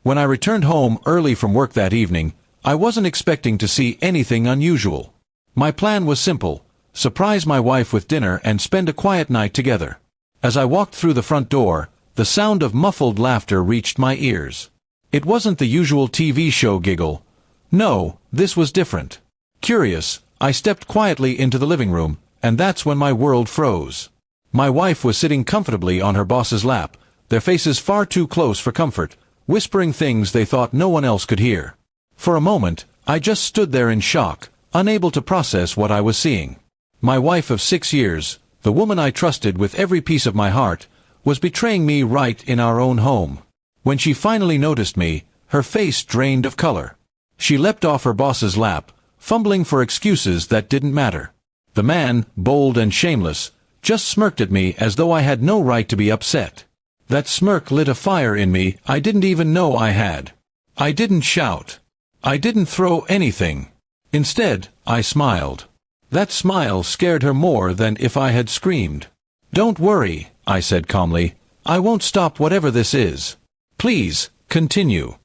When I returned home early from work that evening, I wasn't expecting to see anything unusual. My plan was simple: surprise my wife with dinner and spend a quiet night together. As I walked through the front door, the sound of muffled laughter reached my ears. It wasn't the usual TV show giggle. No, this was different. Curious, I stepped quietly into the living room, and that's when my world froze. My wife was sitting comfortably on her boss's lap, their faces far too close for comfort, whispering things they thought no one else could hear. For a moment, I just stood there in shock, unable to process what I was seeing. My wife of 6 years, the woman I trusted with every piece of my heart, was betraying me right in our own home. When she finally noticed me, her face drained of color. She leapt off her boss's lap, fumbling for excuses that didn't matter. The man, bold and shameless, just smirked at me as though I had no right to be upset. That smirk lit a fire in me I didn't even know I had. I didn't shout. I didn't throw anything. Instead, I smiled. That smile scared her more than if I had screamed. "Don't worry," I said calmly. "I won't stop whatever this is. Please, continue."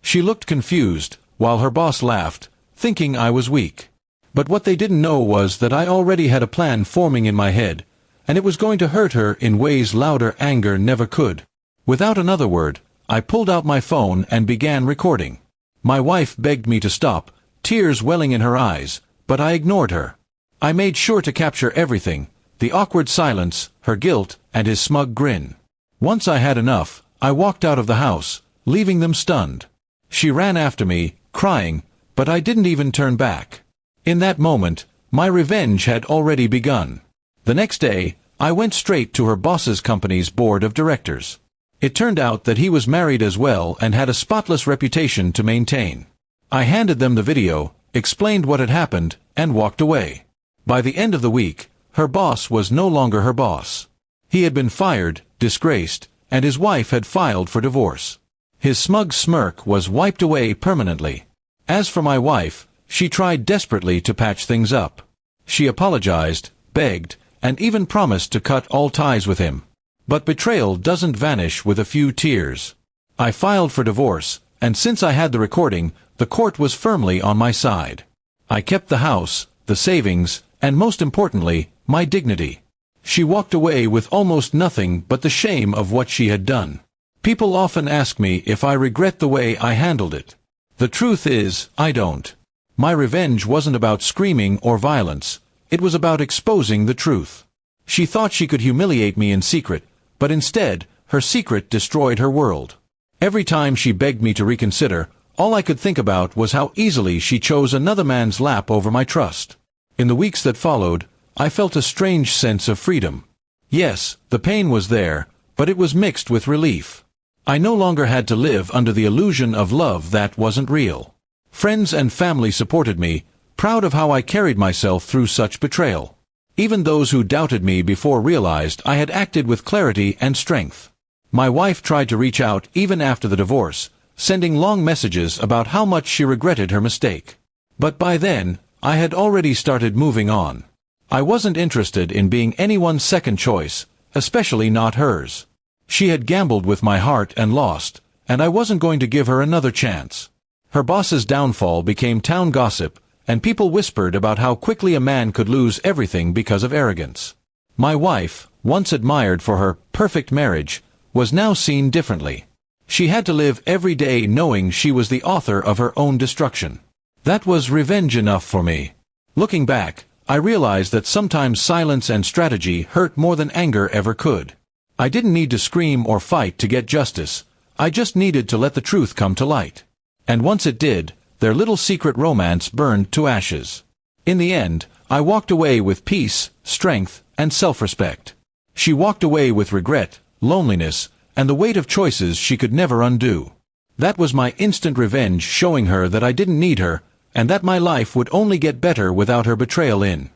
She looked confused, while her boss laughed, thinking I was weak. But what they didn't know was that I already had a plan forming in my head, and it was going to hurt her in ways louder anger never could. Without another word, I pulled out my phone and began recording. My wife begged me to stop, tears welling in her eyes, but I ignored her. I made sure to capture everything: the awkward silence, her guilt, and his smug grin. Once I had enough, I walked out of the house, leaving them stunned. She ran after me, crying, but I didn't even turn back. In that moment, my revenge had already begun. The next day, I went straight to her boss's company's board of directors. It turned out that he was married as well and had a spotless reputation to maintain. I handed them the video, explained what had happened, and walked away. By the end of the week, her boss was no longer her boss. He had been fired, disgraced, and his wife had filed for divorce. His smug smirk was wiped away permanently. As for my wife, she tried desperately to patch things up. She apologized, begged, and even promised to cut all ties with him. But betrayal doesn't vanish with a few tears. I filed for divorce, and since I had the recording, the court was firmly on my side. I kept the house, the savings, and most importantly, my dignity. She walked away with almost nothing but the shame of what she had done. People often ask me if I regret the way I handled it. The truth is, I don't. My revenge wasn't about screaming or violence. It was about exposing the truth. She thought she could humiliate me in secret, but instead, her secret destroyed her world. Every time she begged me to reconsider, all I could think about was how easily she chose another man's lap over my trust. In the weeks that followed, I felt a strange sense of freedom. Yes, the pain was there, but it was mixed with relief. I no longer had to live under the illusion of love that wasn't real. Friends and family supported me, proud of how I carried myself through such betrayal. Even those who doubted me before realized I had acted with clarity and strength. My wife tried to reach out even after the divorce, sending long messages about how much she regretted her mistake. But by then, I had already started moving on. I wasn't interested in being anyone's second choice, especially not hers. She had gambled with my heart and lost, and I wasn't going to give her another chance. Her boss's downfall became town gossip, and people whispered about how quickly a man could lose everything because of arrogance. My wife, once admired for her perfect marriage, was now seen differently. She had to live every day knowing she was the author of her own destruction. That was revenge enough for me. Looking back, I realized that sometimes silence and strategy hurt more than anger ever could. I didn't need to scream or fight to get justice. I just needed to let the truth come to light. And once it did, their little secret romance burned to ashes. In the end, I walked away with peace, strength, and self-respect. She walked away with regret, loneliness, and the weight of choices she could never undo. That was my instant revenge, showing her that I didn't need her, and that my life would only get better without her betrayal in.